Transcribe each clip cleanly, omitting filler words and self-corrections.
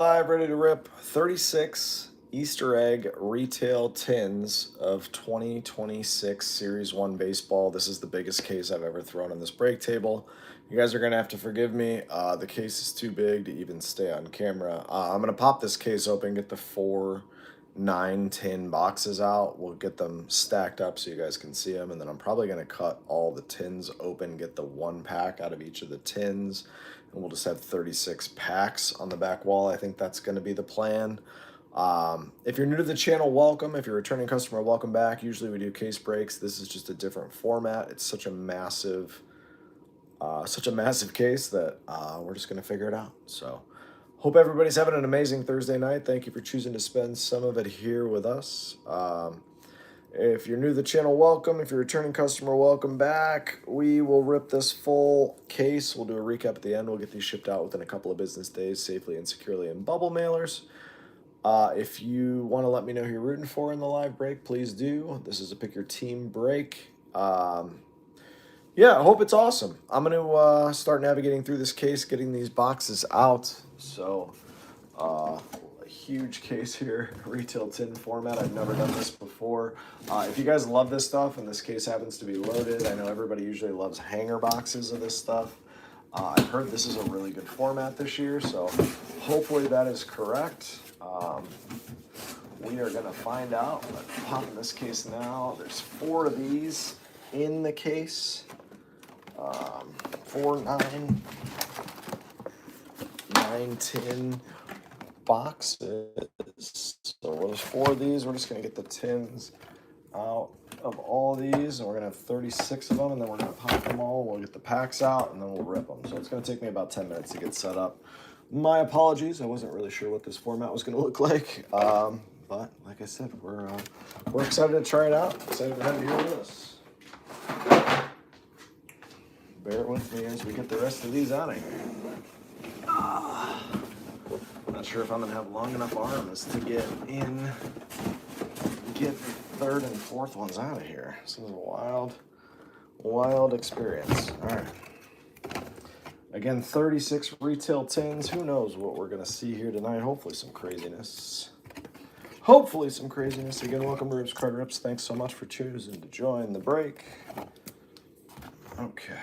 Live, ready to rip 36 Easter egg retail tins of 2026 Series 1 baseball. This is the biggest case I've ever thrown on this break table. You guys are going to have to forgive me. The case is too big to even stay on camera. I'm going to pop this case open, get the 4, 9, 10 boxes out. We'll get them stacked up so you guys can see them. And then I'm probably going to cut all the tins open, get the 1 pack out of each of the tins. And we'll just have 36 packs on the back wall. I think that's going to be the plan. If you're new to the channel, welcome. If you're a returning customer, welcome back. Usually we do case breaks. This is just a different format. It's such a massive case that we're just going to figure it out. So hope everybody's having an amazing Thursday night. Thank you for choosing to spend some of it here with us. If you're new to the channel, welcome. If you're a returning customer, welcome back. We will rip this full case. We'll do a recap at the end. We'll get these shipped out within a couple of business days safely and securely in bubble mailers. If you want to let me know who you're rooting for in the live break, please do. This is a pick your team break. Yeah, I hope it's awesome. I'm going to start navigating through this case, getting these boxes out. So, a huge case here, retail tin format. I've never done this before. If you guys love this stuff and this case happens to be loaded, I know everybody usually loves hanger boxes of this stuff. I've heard this is a really good format this year, so hopefully that is correct. We are going to find out. Let's pop in this case now. There's 4 of these in the case. 4, 9, 10 boxes. So there's 4 of these. We're just going to get the tins out of all these, and we're going to have 36 of them, and then we're going to pop them all. We'll get the packs out, and then we'll rip them. So it's going to take me about 10 minutes to get set up. My apologies. I wasn't really sure what this format was going to look like. But like I said, we're excited to try it out. Excited to have you here with us. Bear with me as we get the rest of these out of here. Not sure if I'm going to have long enough arms to get the 3rd and 4th ones out of here. This is a wild experience. All right. Again, 36 retail tins. Who knows what we're going to see here tonight. Hopefully some craziness. Again, welcome to Ribs Card Rips. Thanks so much for choosing to join the break. Okay.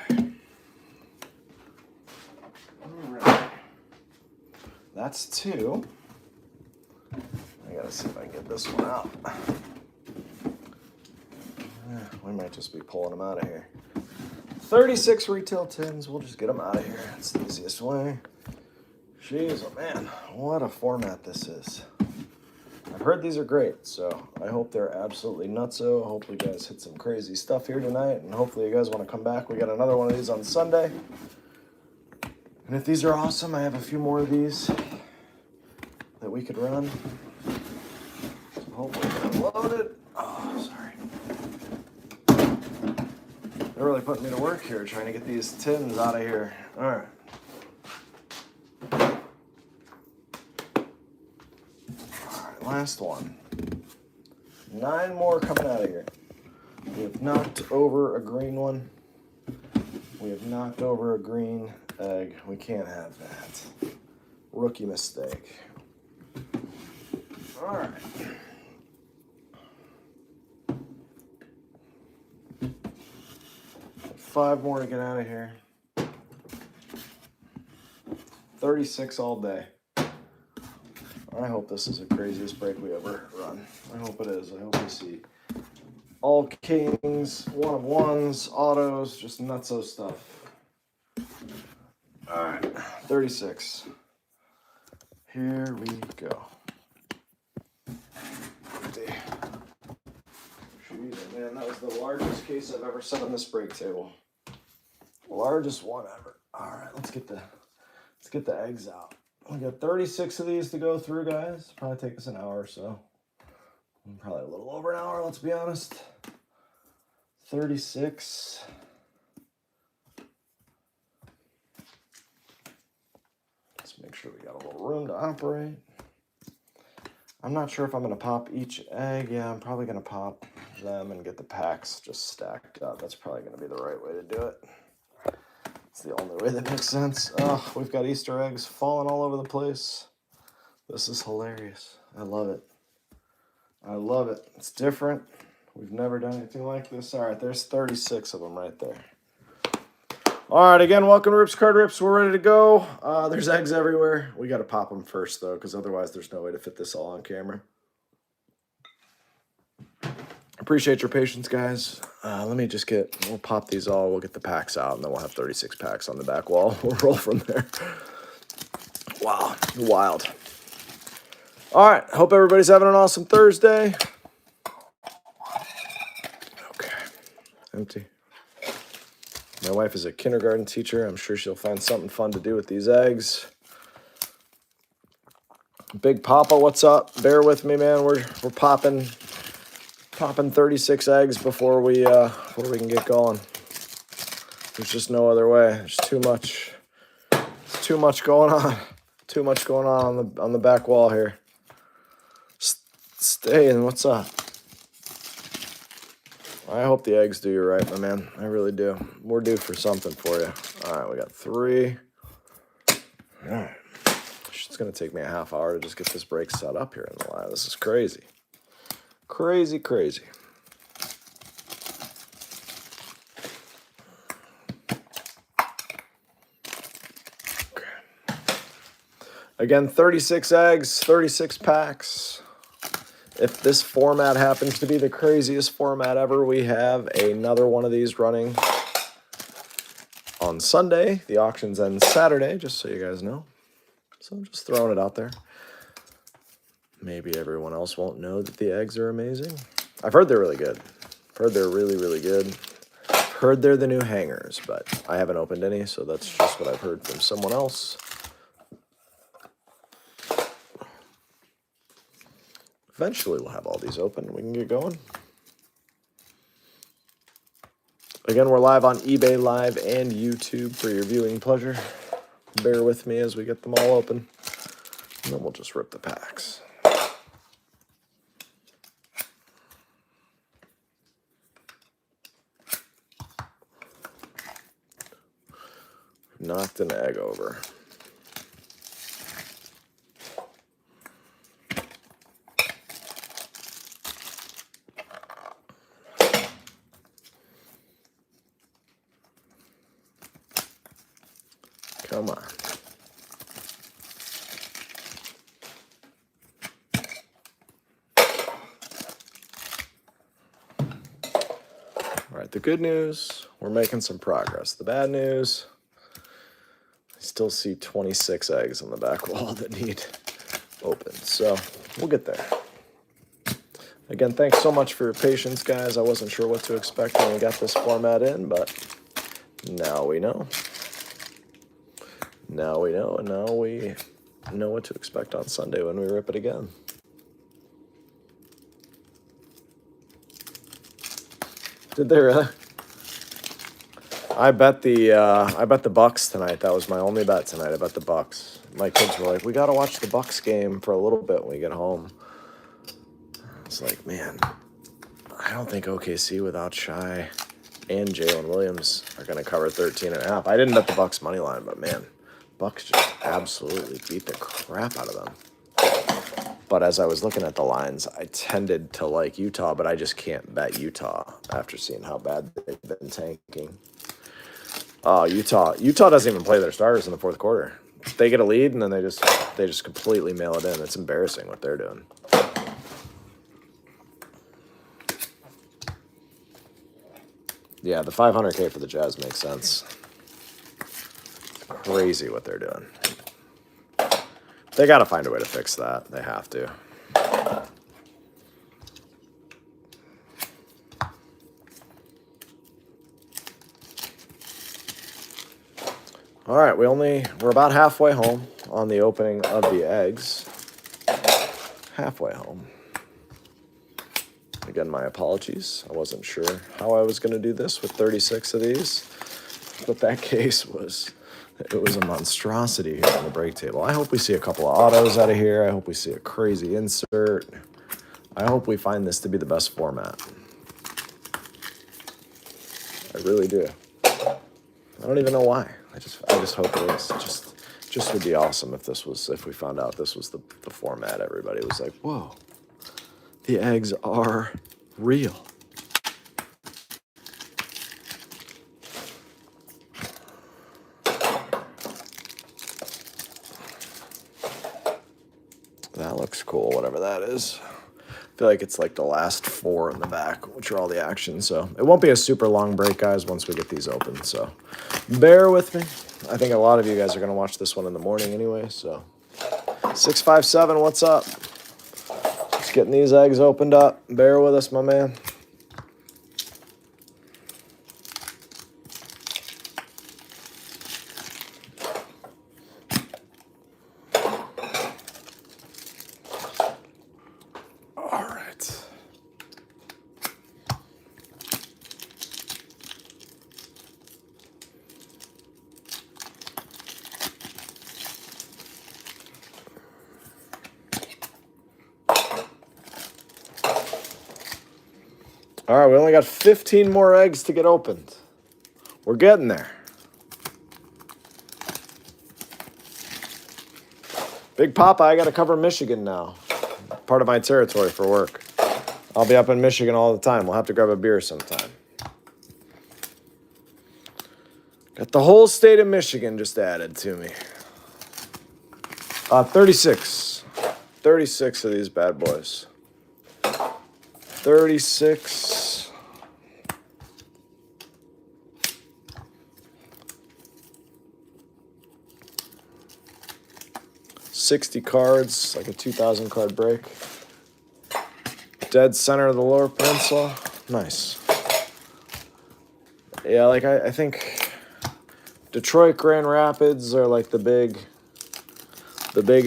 All right. That's 2. I gotta see if I can get this one out. We might just be pulling them out of here. 36 retail tins. We'll just get them out of here. That's the easiest way. Jeez, oh man, what a format this is. I've heard these are great, so I hope they're absolutely nutso. Hopefully you guys hit some crazy stuff here tonight, and hopefully you guys want to come back. We got another one of these on Sunday. And if these are awesome, I have a few more of these that we could run. So hopefully they're loaded. Oh, sorry. They're really putting me to work here, trying to get these tins out of here. All right. Last one. 9 more coming out of here. We have knocked over a green one. We have knocked over a green egg. We can't have that. Rookie mistake. All right. Five more to get out of here. 36 all day. I hope this is the craziest break we ever run. I hope it is. I hope we see all kings, 1 of 1s, autos, just nutso stuff. All right, 36. Here we go. Jeez, man, that was the largest case I've ever set on this break table. Largest one ever. All right, let's get the eggs out. We got 36 of these to go through, guys. Probably take us an hour or so. Probably a little over an hour, let's be honest. 36. Let's make sure we got a little room to operate. I'm not sure if I'm going to pop each egg. Yeah, I'm probably going to pop them and get the packs just stacked up. That's probably going to be the right way to do it. It's the only way that makes sense. Oh, we've got Easter eggs falling all over the place. This is hilarious. I love it. I love it. It's different. We've never done anything like this. All right, there's 36 of them right there. All right, again, welcome to Rips Card Rips. We're ready to go. There's eggs everywhere. We got to pop them first, though, because otherwise there's no way to fit this all on camera. Appreciate your patience, guys. Let me just we'll pop these all. We'll get the packs out, and then we'll have 36 packs on the back wall. We'll roll from there. Wow, wild. All right, hope everybody's having an awesome Thursday. Okay, empty. My wife is a kindergarten teacher. I'm sure she'll find something fun to do with these eggs. Big Papa, what's up? Bear with me, man. We're popping 36 eggs before we can get going. There's just no other way. There's too much going on. Too much going on the back wall here. Stay in. What's up? I hope the eggs do you right, my man. I really do. We're due for something for you. All right, we got 3. All right. It's going to take me a half hour to just get this break set up here in the line. This is crazy. Crazy, crazy. Okay. Again, 36 eggs, 36 packs. If this format happens to be the craziest format ever, we have another one of these running on Sunday. The auctions end Saturday, just so you guys know. So I'm just throwing it out there. Maybe everyone else won't know that the eggs are amazing. I've heard they're really good. I've heard they're really, really good. I've heard they're the new hangers, but I haven't opened any, so that's just what I've heard from someone else. Eventually, we'll have all these open. We can get going. Again, we're live on eBay Live and YouTube for your viewing pleasure. Bear with me as we get them all open. And then we'll just rip the packs. Knocked an egg over. Come on. All right, the good news, we're making some progress. The bad news, I still see 26 eggs on the back wall that need open. So we'll get there. Again, thanks so much for your patience, guys. I wasn't sure what to expect when we got this format in, but now we know. Now we know, and now we know what to expect on Sunday when we rip it again. Did they really? I bet the Bucks tonight. That was my only bet tonight. I bet the Bucks. My kids were like, "We gotta watch the Bucks game for a little bit when we get home." It's like, man, I don't think OKC without Shai and Jalen Williams are gonna cover 13.5. I didn't bet the Bucks money line, but man, Bucks just absolutely beat the crap out of them. But as I was looking at the lines, I tended to like Utah, but I just can't bet Utah after seeing how bad they've been tanking. Utah doesn't even play their starters in the fourth quarter. They get a lead, and then they just completely mail it in. It's embarrassing what they're doing. Yeah, the $500K for the Jazz makes sense. It's crazy what they're doing. They got to find a way to fix that. They have to. All right, we're about halfway home on the opening of the eggs. Halfway home. Again, my apologies. I wasn't sure how I was going to do this with 36 of these, but that case was a monstrosity here on the break table. I hope we see a couple of autos out of here. I hope we see a crazy insert. I hope we find this to be the best format. I really do. I don't even know why. I just hope it is. It Just would be awesome if we found out this was the format. Everybody was like, whoa, the eggs are real. That looks cool, whatever that is. I feel like it's like the last 4 in the back, which are all the action. So it won't be a super long break, guys, once we get these open. So bear with me. I think a lot of you guys are going to watch this one in the morning anyway. So 657, what's up? Just getting these eggs opened up. Bear with us, my man. All right, we only got 15 more eggs to get opened. We're getting there. Big Papa, I got to cover Michigan now. Part of my territory for work. I'll be up in Michigan all the time. We'll have to grab a beer sometime. Got the whole state of Michigan just added to me. 36. 36 of these bad boys. 36. 60 cards, like a 2,000 card break. Dead center of the Lower Peninsula. Nice. Yeah, like I think Detroit, Grand Rapids are like the big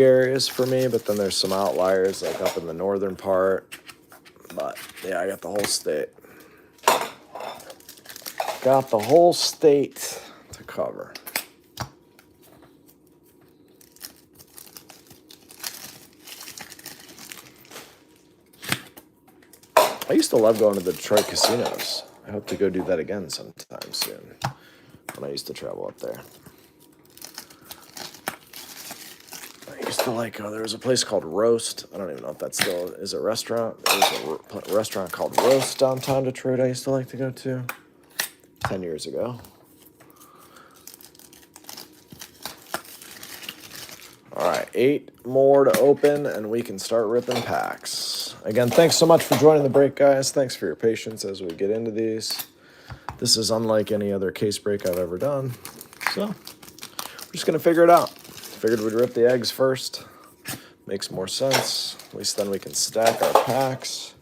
areas for me, but then there's some outliers like up in the northern part. But yeah, I got the whole state. Got the whole state to cover. I used to love going to the Detroit casinos. I hope to go do that again sometime soon when I used to travel up there. I used to like, there was a place called Roast. I don't even know if that still is a restaurant. There was a restaurant called Roast downtown Detroit I used to like to go to 10 years ago. All right, 8 more to open, and we can start ripping packs. Again, thanks so much for joining the break, guys. Thanks for your patience as we get into these. This is unlike any other case break I've ever done. So, we're just going to figure it out. Figured we'd rip the eggs first. Makes more sense. At least then we can stack our packs.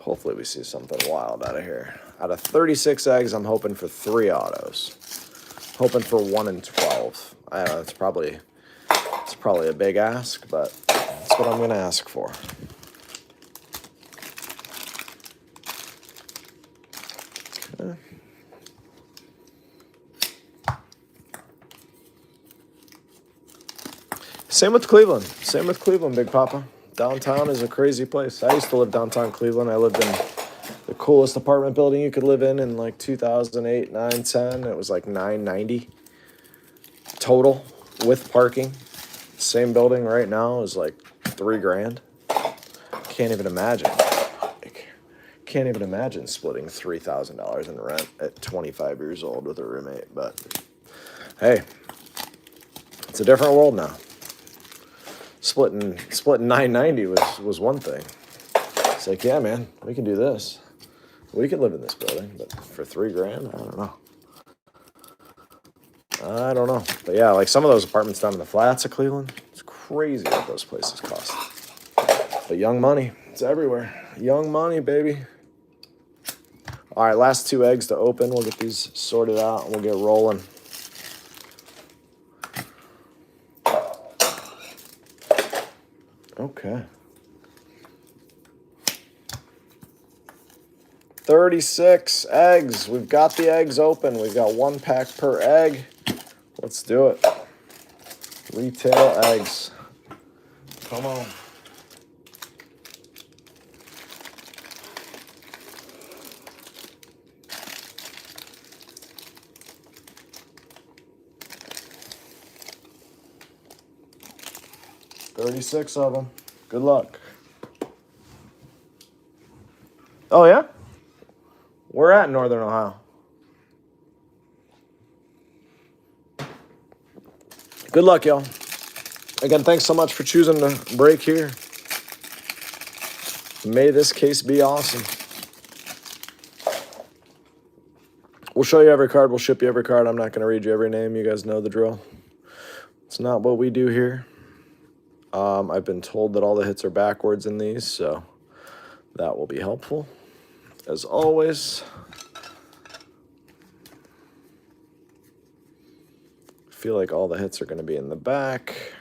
Hopefully we see something wild out of here. Out of 36 eggs, I'm hoping for 3 autos. Hoping for 1 in 12. I don't know, it's probably a big ask, but that's what I'm going to ask for. Okay. Same with Cleveland. Same with Cleveland, Big Papa. Downtown is a crazy place. I used to live downtown Cleveland. I lived in the coolest apartment building you could live in like 2008, 9, 10. It was like $990 total with parking. Same building right now is like $3,000. Can't even imagine. Can't even imagine splitting $3,000 in rent at 25 years old with a roommate. But hey, it's a different world now. Splitting $990 was one thing. It's like, yeah, man, we can do this. We can live in this building, but for $3,000, I don't know. But yeah, like some of those apartments down in the flats of Cleveland, it's crazy what those places cost. But young money, it's everywhere. Young money, baby. All right, last 2 eggs to open. We'll get these sorted out and we'll get rolling. Okay. 36 eggs. We've got the eggs open. We've got 1 pack per egg. Let's do it. Retail eggs. Come on. 36 of them. Good luck. Oh, yeah? We're at Northern Ohio. Good luck, y'all. Again, thanks so much for choosing to break here. May this case be awesome. We'll show you every card. We'll ship you every card. I'm not going to read you every name. You guys know the drill. It's not what we do here. I've been told that all the hits are backwards in these, so that will be helpful. As always, I feel like all the hits are going to be in the back,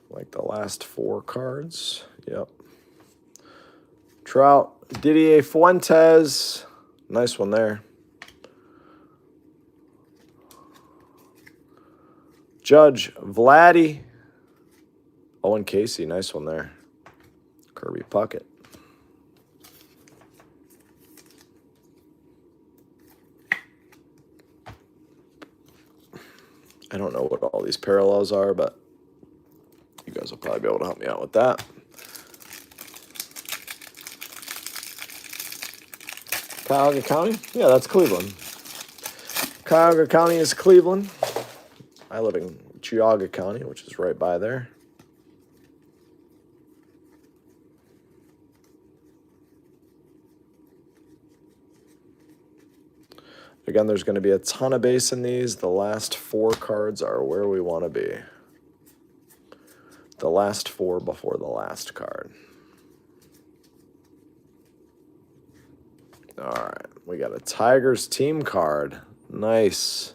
like the last 4 cards. Yep. Trout, Didier Fuentes, nice one there. Judge, Vladdy, Owen Casey, nice one there. Kirby Puckett. I don't know what all these parallels are, but you guys will probably be able to help me out with that. Cuyahoga County? Yeah, that's Cleveland. Cuyahoga County is Cleveland. I live in Cuyahoga County, which is right by there. Again, there's going to be a ton of base in these. The last 4 cards are where we want to be. The last 4 before the last card. All right, we got a Tigers team card. Nice.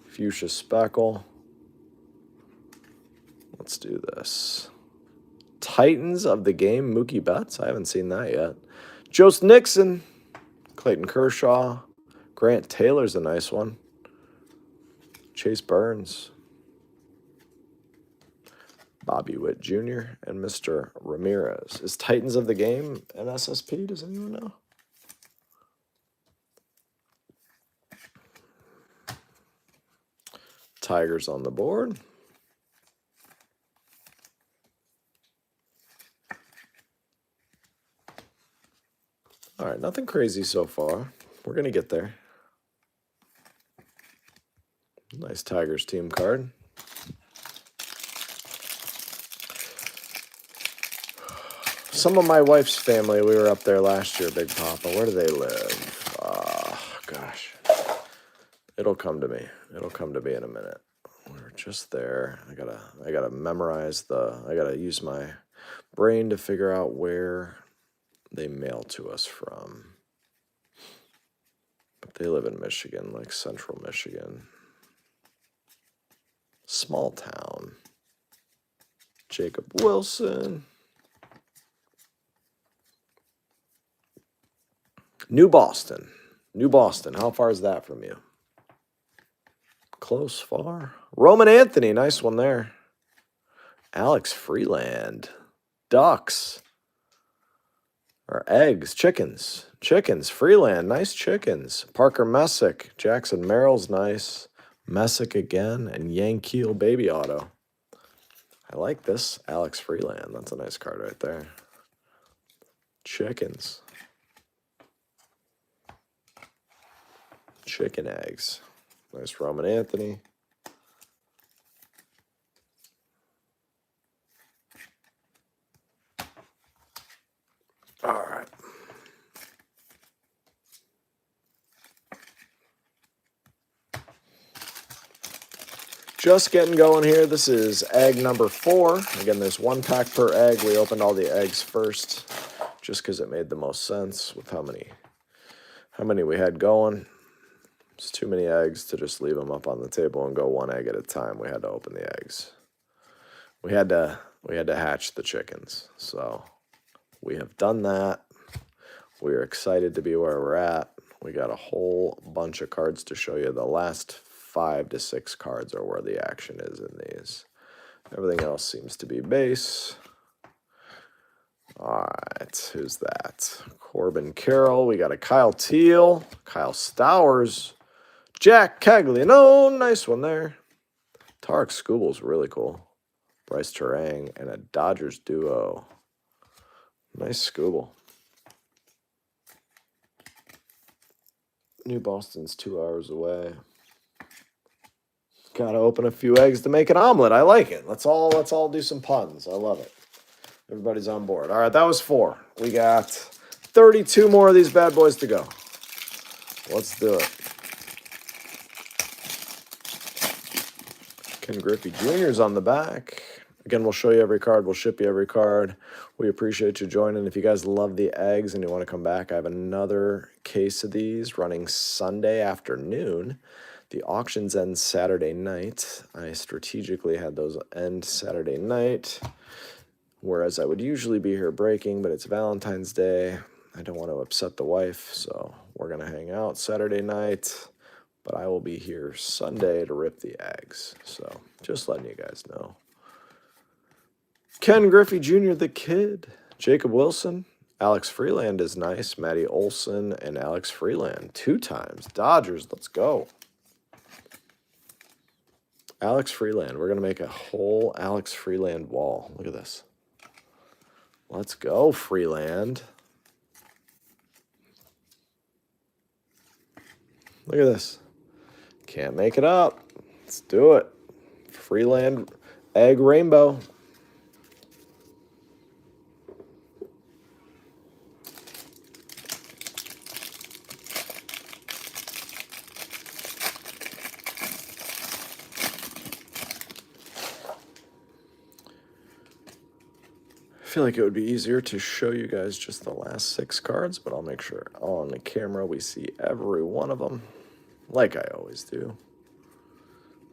Fuchsia Speckle. Let's do this. Titans of the game, Mookie Betts. I haven't seen that yet. Jost Nixon. Clayton Kershaw. Grant Taylor's a nice one. Chase Burns. Bobby Witt Jr. and Mr. Ramirez. Is Titans of the game an SSP? Does anyone know? Tigers on the board. All right, nothing crazy so far. We're going to get there. Nice Tigers team card. Some of my wife's family, we were up there last year, Big Papa. Where do they live? Oh, gosh. It'll come to me. It'll come to me in a minute. We're just there. I gotta memorize I gotta use my brain to figure out where they mail to us from. But they live in Michigan, like central Michigan. Small town. Jacob Wilson. New Boston. New Boston. How far is that from you? Close, far. Roman Anthony. Nice one there. Alex Freeland. Ducks. Or eggs. Chickens. Chickens. Freeland. Nice chickens. Parker Messick. Jackson Merrill's nice. Messick again. And Yankees Baby Auto. I like this Alex Freeland. That's a nice card right there. Chickens. Chicken eggs. Nice Roman Anthony. All right. Just getting going here. This is egg number 4. Again, there's 1 pack per egg. We opened all the eggs first just because it made the most sense with how many we had going. It's too many eggs to just leave them up on the table and go 1 egg at a time. We had to open the eggs. We had to hatch the chickens. So we have done that. We are excited to be where we're at. We got a whole bunch of cards to show you. The last 5 to 6 cards are where the action is in these. Everything else seems to be base. All right, who's that? Corbin Carroll. We got a Kyle Teal, Kyle Stowers, Jack Caglianone. Nice one there. Tarek Skubel's really cool. Bryce Terang, and a Dodgers duo. Nice Scooble. New Boston's 2 hours away. Gotta open a few eggs to make an omelet. I like it. Let's all do some puns. I love it. Everybody's on board. All right, that was 4. We got 32 more of these bad boys to go. Let's do it. Ken Griffey Jr.'s on the back. Again, we'll show you every card. We'll ship you every card. We appreciate you joining. If you guys love the eggs and you want to come back, I have another case of these running Sunday afternoon. The auctions end Saturday night. I strategically had those end Saturday night, whereas I would usually be here breaking, but it's Valentine's Day. I don't want to upset the wife, so we're going to hang out Saturday night, but I will be here Sunday to rip the eggs. So just letting you guys know. Ken Griffey Jr., the kid. Jacob Wilson. Alex Freeland is nice. Matty Olson and Alex Freeland 2 times. Dodgers, let's go. Alex Freeland. We're going to make a whole Alex Freeland wall. Look at this. Let's go, Freeland. Look at this. Can't make it up. Let's do it. Freeland egg rainbow. I feel like it would be easier to show you guys just the last 6 cards, but I'll make sure on the camera we see every one of them, like I always do.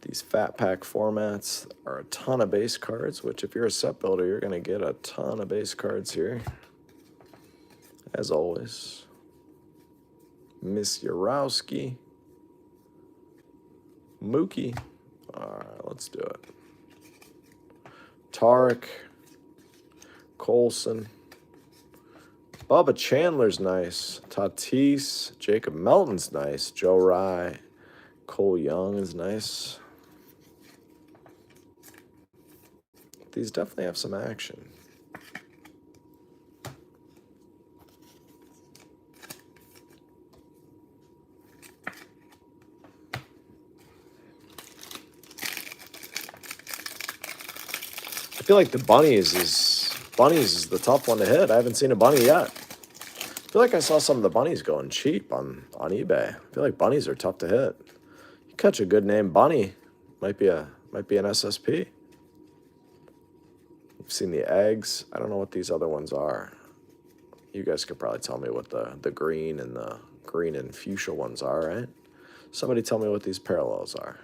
These fat pack formats are a ton of base cards, which if you're a set builder, you're going to get a ton of base cards here. As always. Miss Yarowski. Mookie. All right, let's do it. Tarek. Colson. Bubba Chandler's nice. Tatis. Jacob Melton's nice. Joe Rye. Cole Young is nice. These definitely have some action. I feel like the Bunnies is the tough one to hit. I haven't seen a bunny yet. I feel like I saw some of the bunnies going cheap on eBay. I feel like bunnies are tough to hit. You catch a good name bunny, might be an SSP. I've seen the eggs. I don't know what these other ones are. You guys could probably tell me what the green and fuchsia ones are, right? Somebody tell me what these parallels are.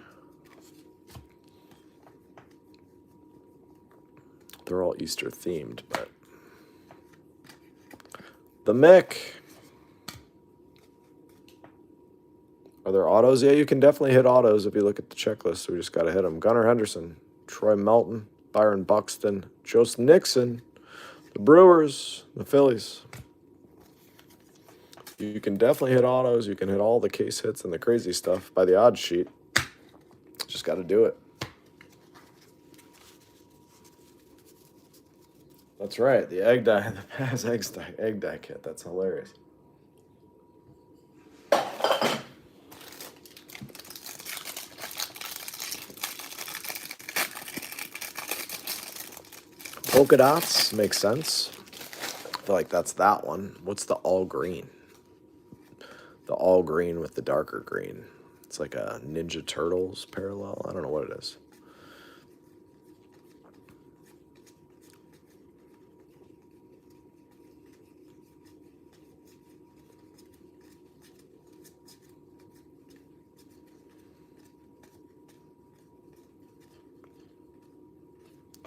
They're all Easter themed, but the Mick. Are there autos? Yeah, you can definitely hit autos if you look at the checklist. We just got to hit them. Gunnar Henderson, Troy Melton, Byron Buxton, Joseph Nixon, the Brewers, the Phillies. You can definitely hit autos. You can hit all the case hits and the crazy stuff by the odds sheet. Just got to do it. That's right, the egg die, the Paz egg die kit. That's hilarious. Polka dots makes sense. I feel like that's that one. What's the all green? The all green with the darker green. It's like a Ninja Turtles parallel. I don't know what it is.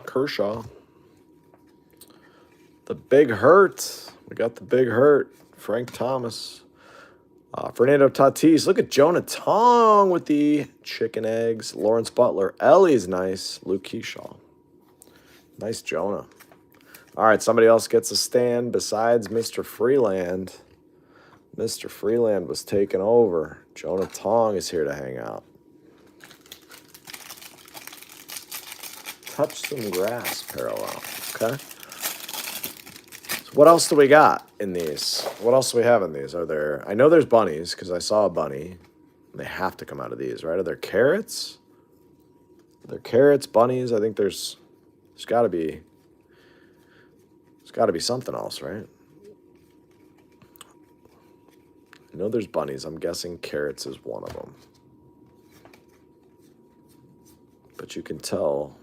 Kershaw. The Big Hurt. We got the Big Hurt. Frank Thomas. Fernando Tatis. Look at Jonah Tong with the chicken eggs. Lawrence Butler. Ellie's nice. Luke Keyshaw. Nice Jonah. All right, somebody else gets a stand besides Mr. Freeland. Mr. Freeland was taken over. Jonah Tong is here to hang out. touch some grass parallel. Okay. So what else do we got in these? What else do we have in these? Are there? I know there's bunnies because I saw a bunny. They have to come out of these, right? Are there carrots? Are there carrots, bunnies? I think there's got to be. There's got to be something else, right? I know there's bunnies. I'm guessing carrots is one of them. But you can tell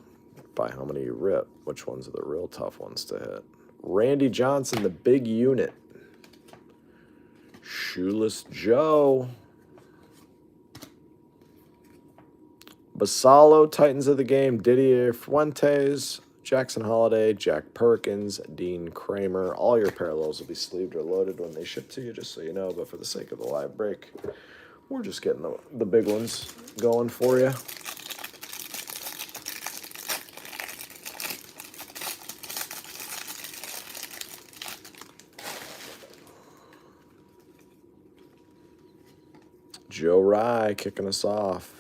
by how many you rip which ones are the real tough ones to hit. Randy Johnson, the big unit. Shoeless Joe. Basalo, Titans of the Game. Didier Fuentes. Jackson Holiday. Jack Perkins. Dean Kramer. All your parallels will be sleeved or loaded when they ship to you, just so you know. But for the sake of the live break, we're just getting the big ones going for you. Joe Rye kicking us off.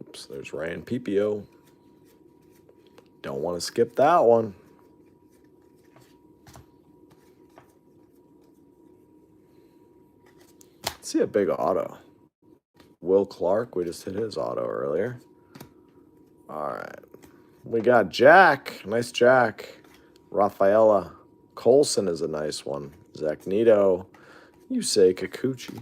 Oops, there's Ryan PPO. Don't want to skip that one. Let's see a big auto. Will Clark, we just hit his auto earlier. All right. We got Jack. Nice Jack. Rafaela. Colson is a nice one. Zach Nito. Yusei Kikuchi.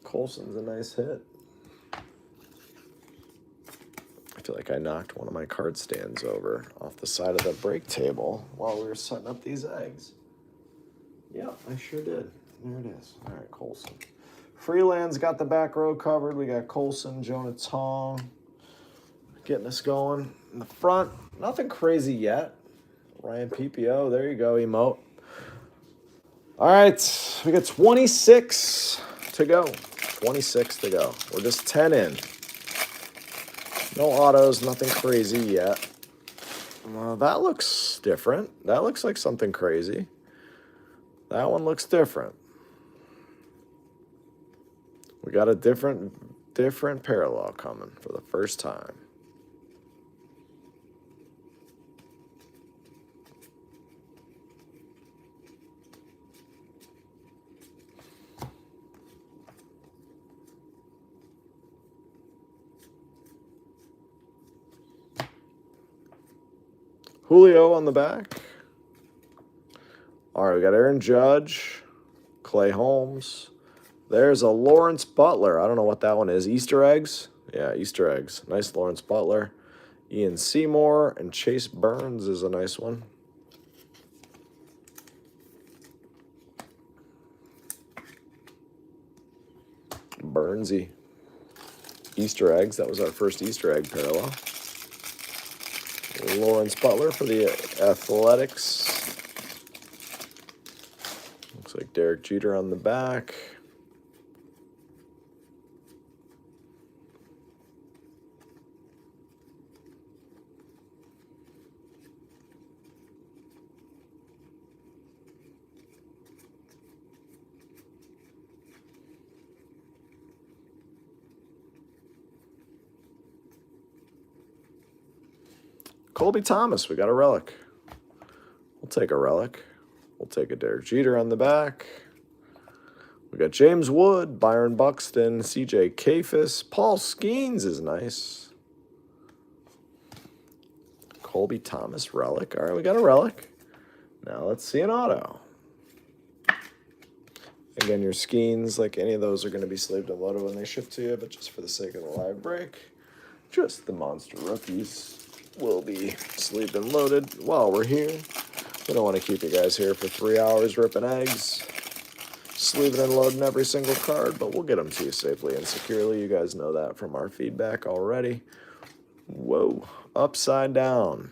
Colson's a nice hit. I feel like I knocked one of my card stands over off the side of the break table while we were setting up these eggs. Yep, I sure did. There it is. All right, Colson. Freeland's got the back row covered. We got Colson, Jonah Tong getting us going. In the front, nothing crazy yet. Ryan PPO, there you go, emote. All right, we got 26 to go. 26 to go. We're just 10 in. No autos, nothing crazy yet. Well, that looks different. That looks like something crazy. That one looks different. We got a different parallel coming for the first time. Julio on the back. All right, we got Aaron Judge, Clay Holmes. There's a Lawrence Butler. I don't know what that one is. Easter eggs? Yeah, Easter eggs. Nice Lawrence Butler. Ian Seymour and Chase Burns is a nice one. Burnsy. Easter eggs. That was our first Easter egg parallel. Lawrence Butler for the Athletics. Looks like Derek Jeter on the back. Colby Thomas, we got a relic. We'll take a relic. We'll take a Derek Jeter on the back. We got James Wood, Byron Buxton, CJ Kafis. Paul Skeens is nice. Colby Thomas relic. All right, we got a relic. Now let's see an auto. Again, your Skeens, like any of those, are going to be sleeved and loaded when they ship to you, but just for the sake of the live break, just the monster rookies will be sleeved and loaded while we're here. We don't want to keep you guys here for 3 hours ripping eggs, sleeving and loading every single card, but we'll get them to you safely and securely. You guys know that from our feedback already. Whoa, upside down.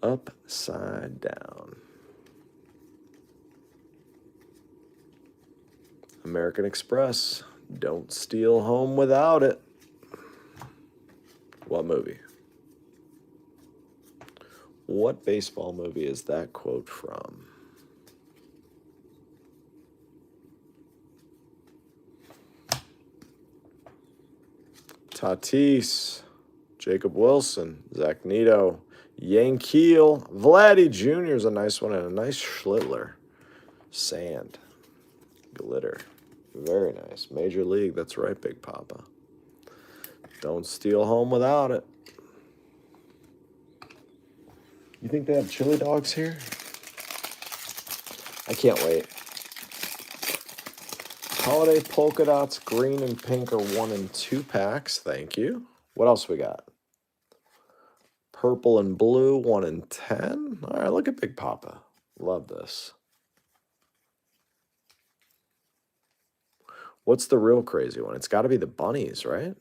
Upside down. American Express, don't steal home without it. What movie? What baseball movie is that quote from? Tatis, Jacob Wilson, Zach Neto, Yankeel, Vladdy Jr. is a nice one, and a nice Schlittler. Sand, glitter, very nice. Major League, that's right, Big Papa. Don't steal home without it. You think they have chili dogs here? I can't wait. Holiday polka dots, green and pink are 1 and 2 packs. Thank you. What else we got? Purple and blue, 1 and 10. All right, look at Big Papa. Love this. What's the real crazy one? It's got to be the bunnies, right?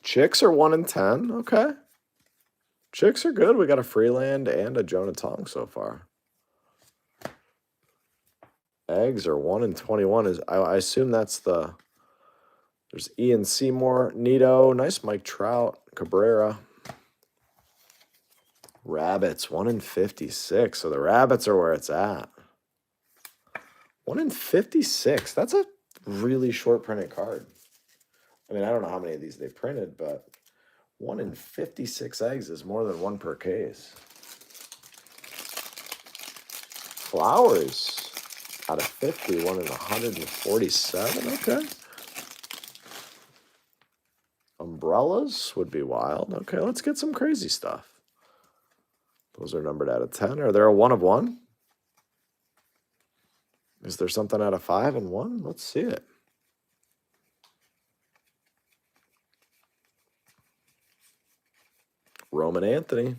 Chicks are 1 and 10. Okay. Chicks are good. We got a Freeland and a Jonah Tong so far. Eggs are 1 and 21. I assume that's the... There's Ian Seymour, Nito, nice Mike Trout, Cabrera. Rabbits, 1 in 56. So the Rabbits are where it's at. 1 in 56. That's a really short printed card. I mean, I don't know how many of these they printed, but 1 in 56 eggs is more than 1 per case. Flowers out of 50, 1 in 147. Okay. Umbrellas would be wild. Okay, let's get some crazy stuff. Those are numbered out of 10. Are there a 1 of 1? Is there something out of 5 and 1? Let's see it. Roman Anthony.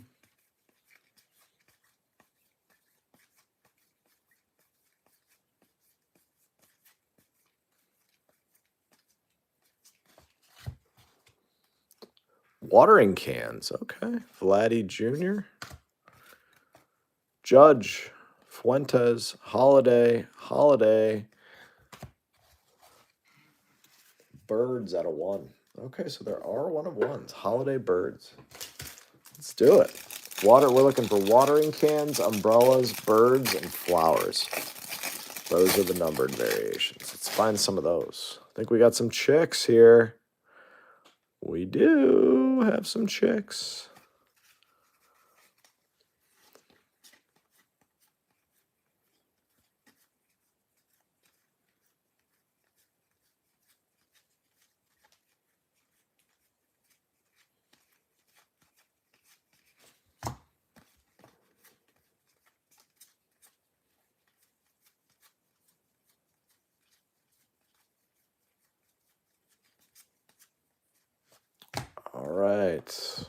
Watering cans. Okay. Vladdy Jr. Judge. Fuentes. Holiday. Birds out of 1. Okay, so there are 1 of 1s. Holiday birds. Let's do it. We're looking for watering cans, umbrellas, birds, and flowers. Those are the numbered variations. Let's find some of those. I think we got some chicks here. We do have some chicks. All right.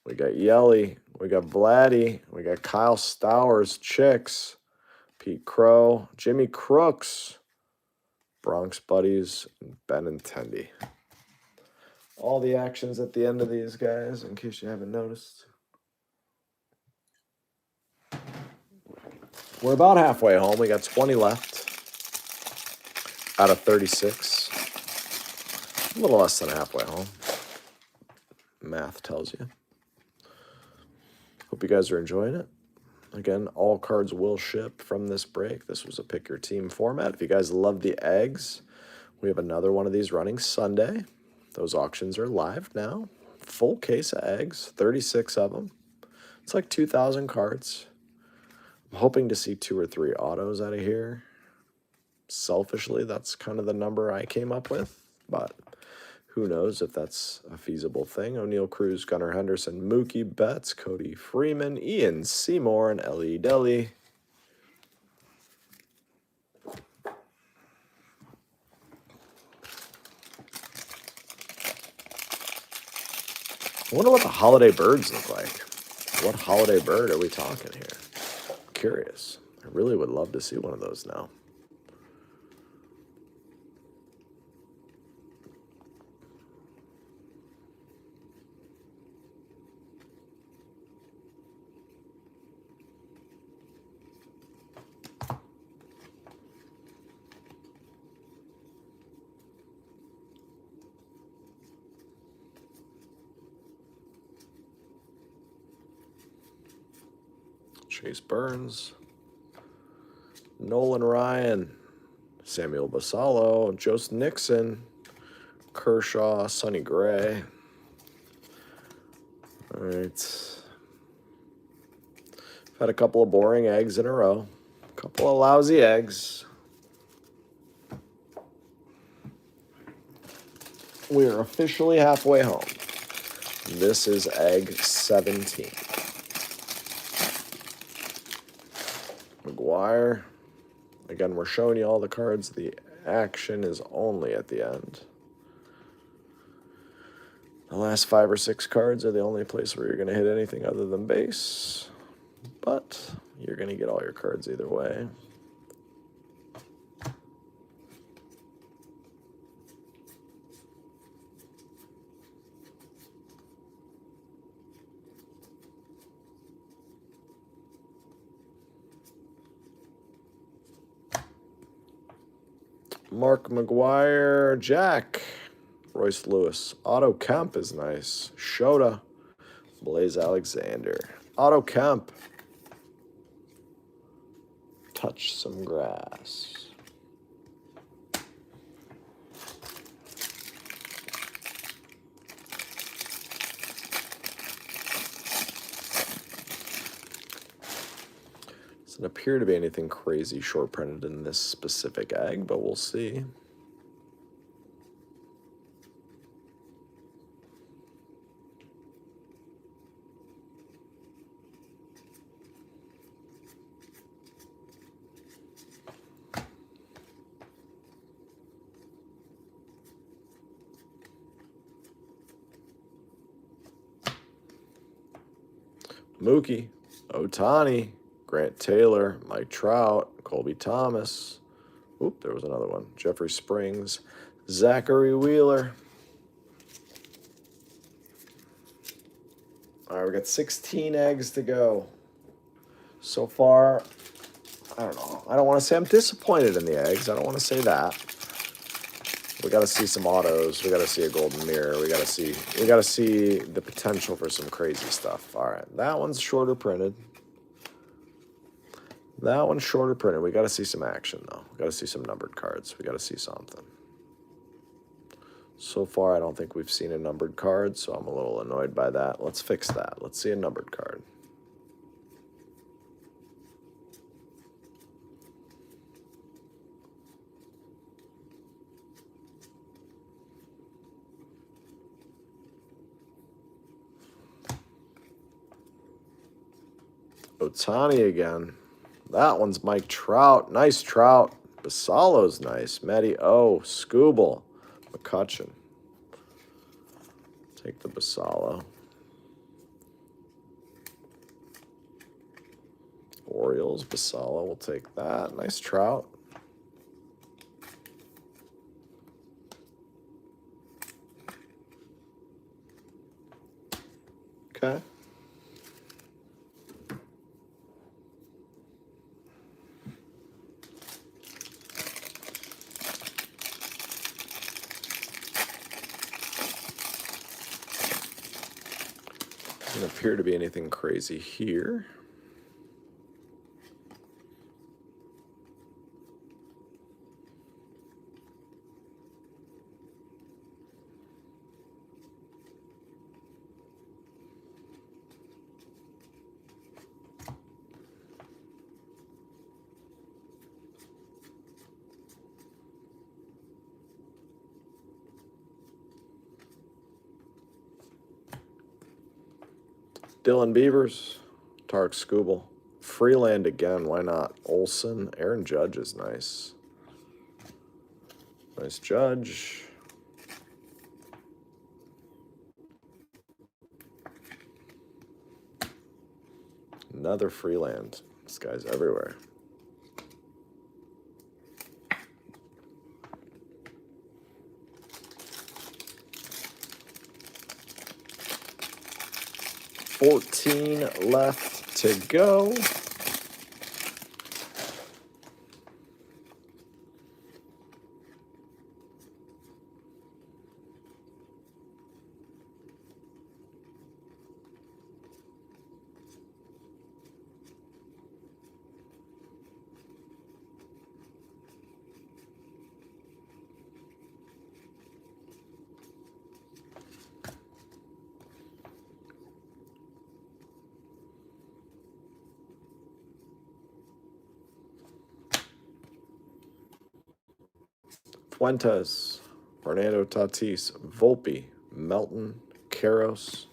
We got Yelly. We got Vladdy. We got Kyle Stowers, Chicks. Pete Crow. Jimmy Crooks. Bronx Buddies. And Benintendi. All the actions at the end of these guys, in case you haven't noticed. We're about halfway home. We got 20 left out of 36. A little less than halfway home. Math tells you. Hope you guys are enjoying it. Again, all cards will ship from this break. This was a pick your team format. If you guys love the eggs, we have another one of these running Sunday. Those auctions are live now. Full case of eggs, 36 of them. It's like 2,000 cards. I'm hoping to see 2 or 3 autos out of here. Selfishly, that's kind of the number I came up with, but who knows if that's a feasible thing. O'Neal Cruz, Gunnar Henderson, Mookie Betts, Cody Freeman, Ian Seymour, and Ellie Deli. I wonder what the holiday birds look like. What holiday bird are we talking here? I'm curious. I really would love to see one of those now. Chase Burns, Nolan Ryan, Samuel Basallo, Joseph Nixon, Kershaw, Sonny Gray. All right. I've had a couple of boring eggs in a row. A couple of lousy eggs. We are officially halfway home. This is egg 17. McGuire. Again, we're showing you all the cards. The action is only at the end. The last 5 or 6 cards are the only place where you're going to hit anything other than base. But you're going to get all your cards either way. Mark McGuire, Jack, Royce Lewis. Otto Kemp is nice. Shota, Blaze Alexander. Otto Kemp. Touch some grass. Doesn't appear to be anything crazy short printed in this specific egg, but we'll see. Mookie, Ohtani, Grant Taylor, Mike Trout, Colby Thomas. Oop, there was another one. Jeffrey Springs, Zachary Wheeler. All right, we got 16 eggs to go. So far, I don't know. I don't want to say I'm disappointed in the eggs. I don't want to say that. We got to see some autos. We got to see a golden mirror. We got to see the potential for some crazy stuff. All right, that one's shorter printed. That one's shorter printed. We got to see some action though. We got to see some numbered cards. We got to see something. So far, I don't think we've seen a numbered card, so I'm a little annoyed by that. Let's fix that. Let's see a numbered card. Ohtani again. That one's Mike Trout. Nice Trout. Basallo's nice. Matty O. Scooble. McCutcheon. Take the Basallo. Orioles. Basallo. We'll take that. Nice Trout. Okay. Doesn't appear to be anything crazy here. Dylan Beavers, Tarek Skubal, Freeland again, why not? Olson, Aaron Judge is nice. Nice Judge. Another Freeland. This guy's everywhere. $14 left to go. Fuentes, Fernando Tatis, Volpe, Melton, Karros.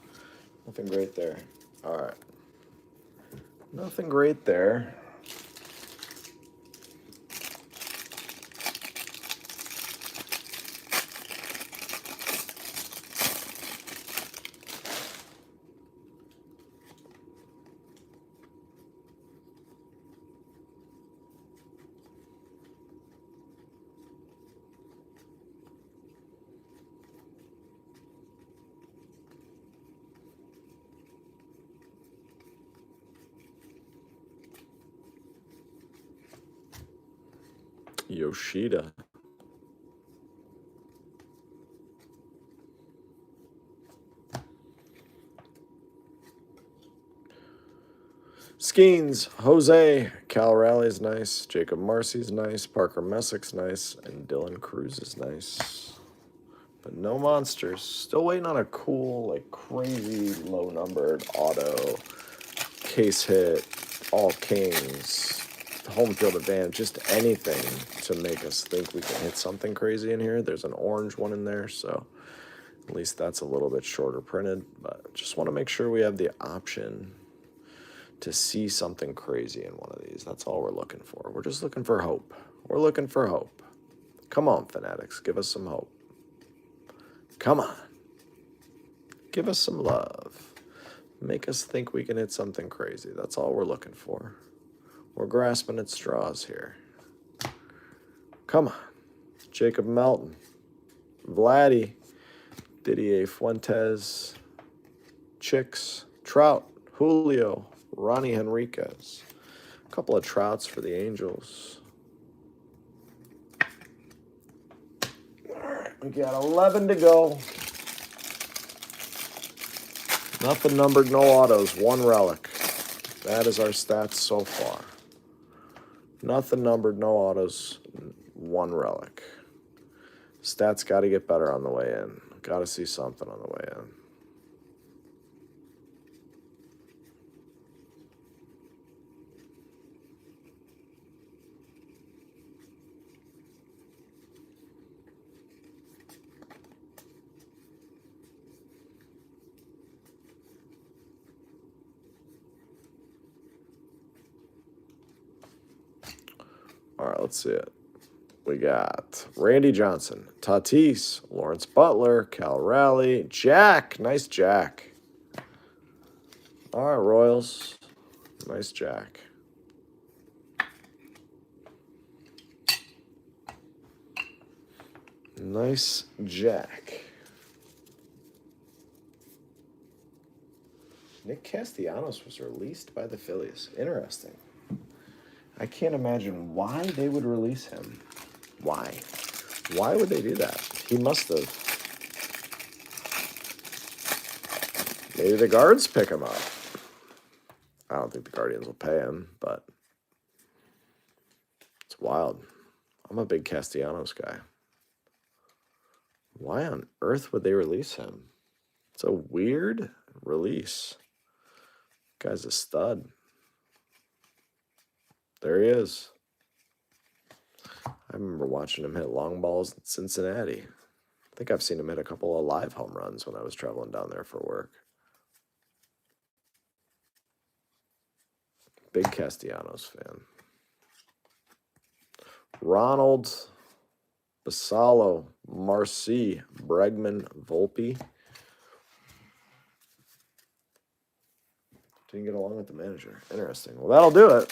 Nothing great there. All right. Nothing great there. Yoshida. Skeens, Jose, Cal Raleigh's nice, Jacob Marcy's nice, Parker Messick's nice, and Dylan Cruz is nice. But no monsters. Still waiting on a cool, like crazy low-numbered auto, case hit, all kings, home field advantage, just anything to make us think we can hit something crazy in here. There's an orange one in there, so at least that's a little bit shorter printed. But just want to make sure we have the option to see something crazy in one of these. That's all we're looking for. We're just looking for hope. We're looking for hope. Come on, Fanatics. Give us some hope. Come on. Give us some love. Make us think we can hit something crazy. That's all we're looking for. We're grasping at straws here. Come on. Jacob Melton. Vladdy. Didier Fuentes. Chicks. Trout. Julio. Ronnie Henriquez. A couple of Trouts for the Angels. All right, we got 11 to go. Nothing numbered, no autos, one relic. That is our stats so far. Nothing numbered, no autos, one relic. Stats got to get better on the way in. Got to see something on the way in. All right, let's see it. We got Randy Johnson, Tatis, Lawrence Butler, Cal Raleigh, Jack. Nice Jack. All right, Royals. Nice Jack. Nice Jack. Nick Castellanos was released by the Phillies. Interesting. I can't imagine why they would release him. Why? Why would they do that? He must have. Maybe the Guards pick him up. I don't think the Guardians will pay him, but it's wild. I'm a big Castellanos guy. Why on earth would they release him? It's a weird release. Guy's a stud. There he is. I remember watching him hit long balls in Cincinnati. I think I've seen him hit a couple of live home runs when I was traveling down there for work. Big Castellanos fan. Ronald, Basallo, Marcy, Bregman, Volpe. Didn't get along with the manager. Interesting. Well, that'll do it.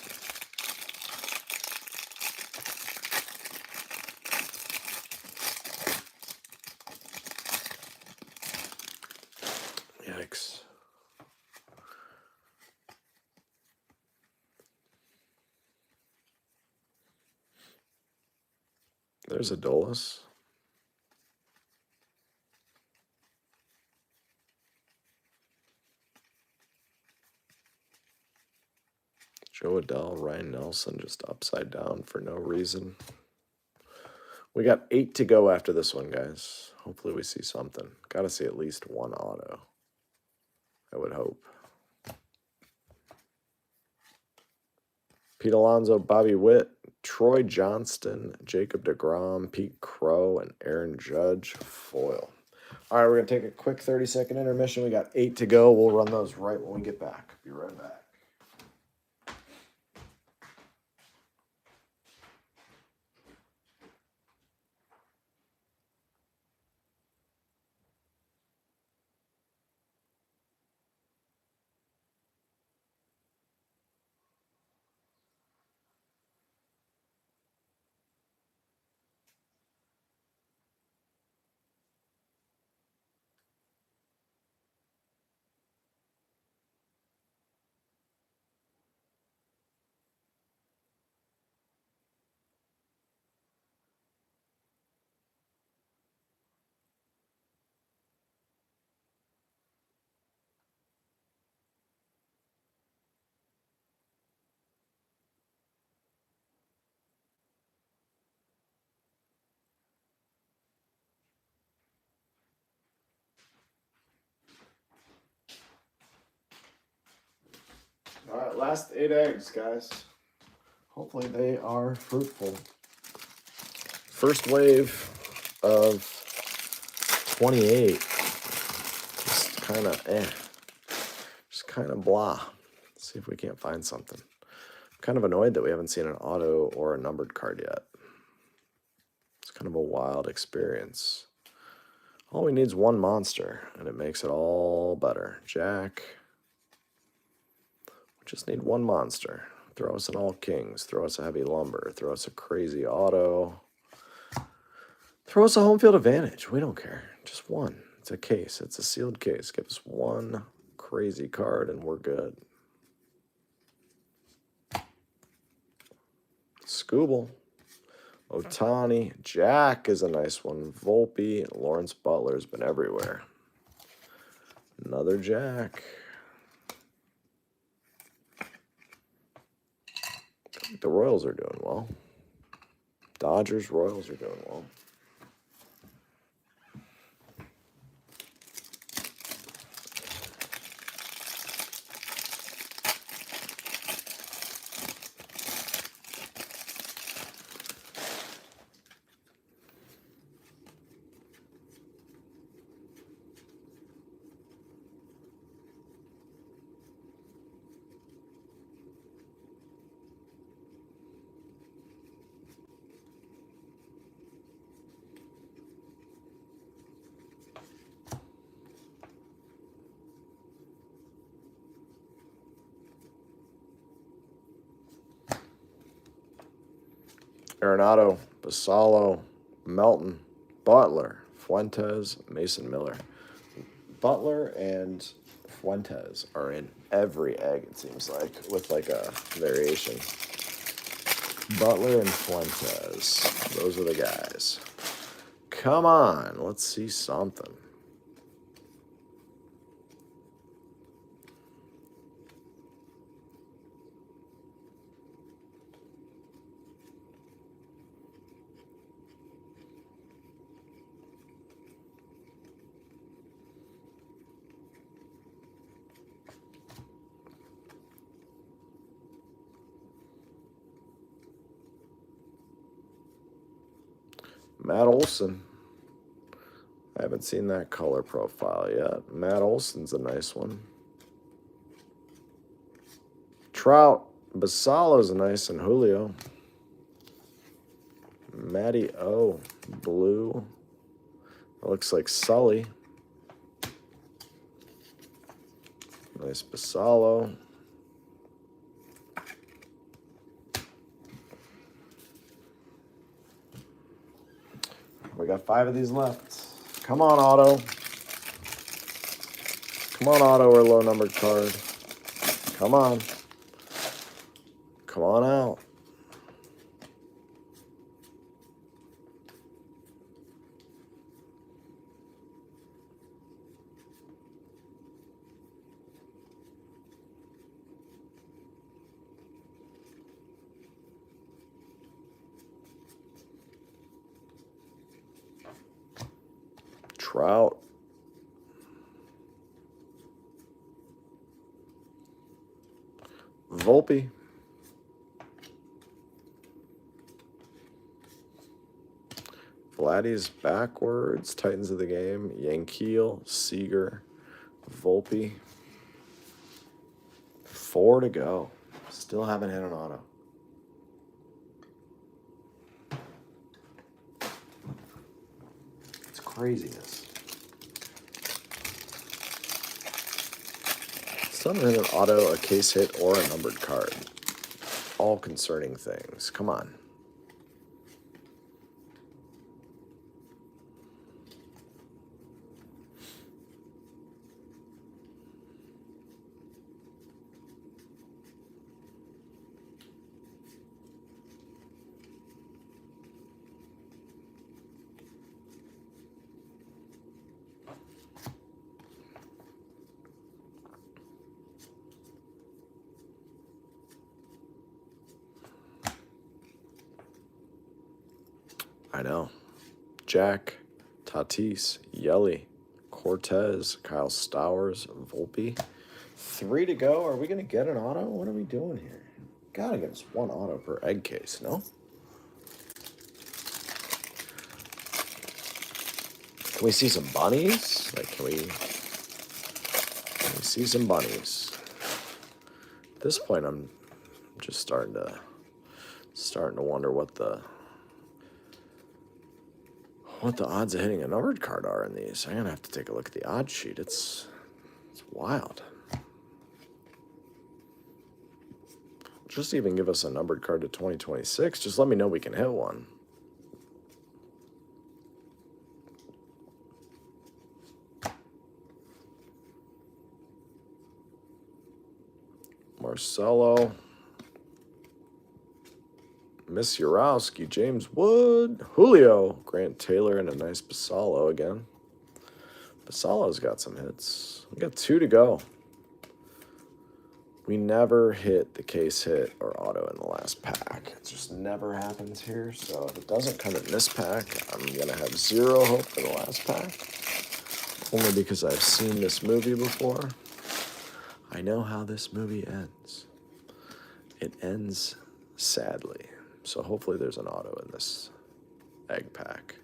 Yikes. There's Adolis. Joe Adell, Ryan Nelson just upside down for no reason. We got 8 to go after this one, guys. Hopefully we see something. Got to see at least one auto. I would hope. Pete Alonso, Bobby Witt, Troy Johnston, Jacob deGrom, Pete Crow, and Aaron Judge foil. All right, we're going to take a quick 30-second intermission. We got 8 to go. We'll run those right when we get back. Be right back. All right, last 8 eggs, guys. Hopefully they are fruitful. First wave of 28. Just kind of Just kind of blah. Let's see if we can't find something. I'm kind of annoyed that we haven't seen an auto or a numbered card yet. It's kind of a wild experience. All we need is one monster, and it makes it all better. Jack. We just need one monster. Throw us an all kings. Throw us a heavy lumber. Throw us a crazy auto. Throw us a home field advantage. We don't care. Just one. It's a case. It's a sealed case. Give us one crazy card, and we're good. Scooble. Otani. Jack is a nice one. Volpe. Lawrence Butler's been everywhere. Another Jack. I think the Royals are doing well. Dodgers, Royals are doing well. Arenado, Basallo, Melton, Butler, Fuentes, Mason Miller. Butler and Fuentes are in every egg, it seems like, with like a variation. Butler and Fuentes. Those are the guys. Come on, let's see something. Matt Olson. I haven't seen that color profile yet. Matt Olson's a nice one. Trout. Basallo's a nice one. Julio. Matty O. Blue. It looks like Sully. Nice Basallo. We got 5 of these left. Come on, auto. Come on, auto or low numbered card. Come on. Come on out. Trout. Volpe. Vladdy's backwards. Titans of the game. Yankiel, Seager, Volpe. 4 to go. Still haven't hit an auto. It's craziness. Still haven't hit an auto, a case hit, or a numbered card. All concerning things. Come on. I know. Jack, Tatis, Yelly, Cortez, Kyle Stowers, Volpe. 3 to go. Are we going to get an auto? What are we doing here? Gotta get us 1 auto per egg case, no? Can we see some bunnies? Like, can we see some bunnies? At this point, I'm just starting to wonder what the odds of hitting a numbered card are in these. I'm gonna have to take a look at the odd sheet. It's wild. Just even give us a numbered card to 2026. Just let me know we can hit one. Marcelo. Miss Urowski, James Wood, Julio, Grant Taylor, and a nice Basallo again. Basallo's got some hits. We got 2 to go. We never hit the case hit or auto in the last pack. It just never happens here. So if it doesn't come in this pack, I'm going to have 0 hope for the last pack. Only because I've seen this movie before. I know how this movie ends. It ends sadly. So hopefully there's an auto in this egg pack.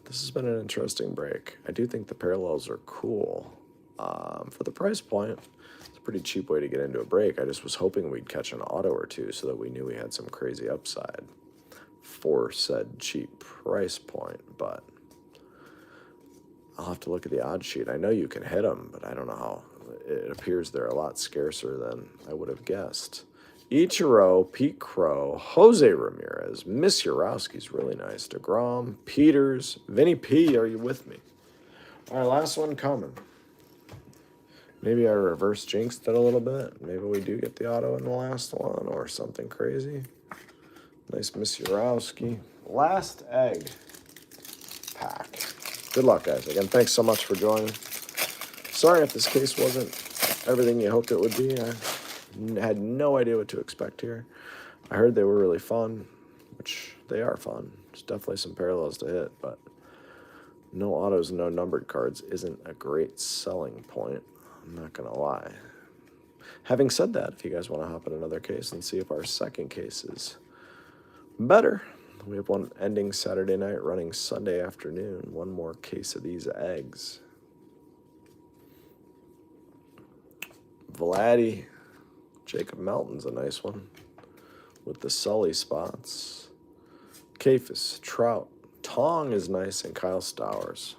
This has been an interesting break. I do think the parallels are cool. For the price point, it's a pretty cheap way to get into a break. I just was hoping we'd catch an auto or two so that we knew we had some crazy upside for said cheap price point. But I'll have to look at the odd sheet. I know you can hit them, but I don't know how. It appears they're a lot scarcer than I would have guessed. Ichiro, Pete Crow, Jose Ramirez, Miss Urowski's really nice. DeGrom, Peters, Vinny P, are you with me? All right, last one coming. Maybe I reverse jinxed it a little bit. Maybe we do get the auto in the last one or something crazy. Nice Miss Urowski. Last egg pack. Good luck, guys. Again, thanks so much for joining. Sorry if this case wasn't everything you hoped it would be. I had no idea what to expect here. I heard they were really fun, which they are fun. There's definitely some parallels to hit, but no autos, no numbered cards isn't a great selling point. I'm not going to lie. Having said that, if you guys want to hop in another case and see if our second case is better, we have one ending Saturday night, running Sunday afternoon. One more case of these eggs. Vladdy. Jacob Melton's a nice one with the Sully spots. Kafis, Trout, Tong is nice, and Kyle Stowers.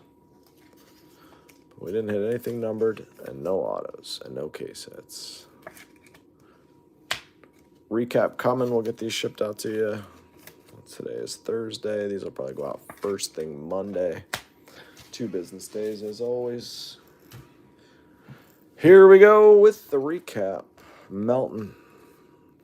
But we didn't hit anything numbered, and no autos, and no case hits. Recap coming. We'll get these shipped out to you. Today is Thursday. These will probably go out first thing Monday. 2 business days as always. Here we go with the recap. Melton,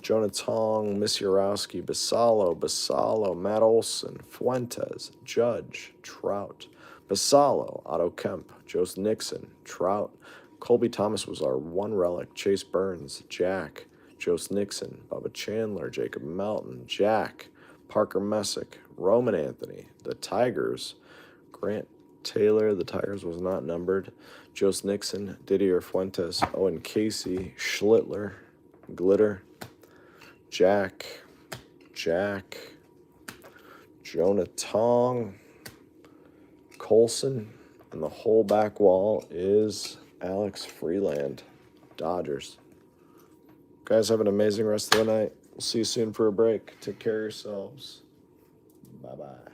Jonah Tong, Miss Urowski, Basallo, Matt Olson, Fuentes, Judge, Trout, Basallo, Otto Kemp, Jost Nixon, Trout, Colby Thomas was our one relic, Chase Burns, Jack, Jost Nixon, Bubba Chandler, Jacob Melton, Jack, Parker Messick, Roman Anthony, the Tigers, Grant Taylor, the Tigers was not numbered, Jost Nixon, Didier Fuentes, Owen Casey, Schlittler, Glitter, Jack, Jonah Tong, Colson, and the whole back wall is Alex Freeland, Dodgers. Guys, have an amazing rest of the night. We'll see you soon for a break. Take care of yourselves. Bye-bye.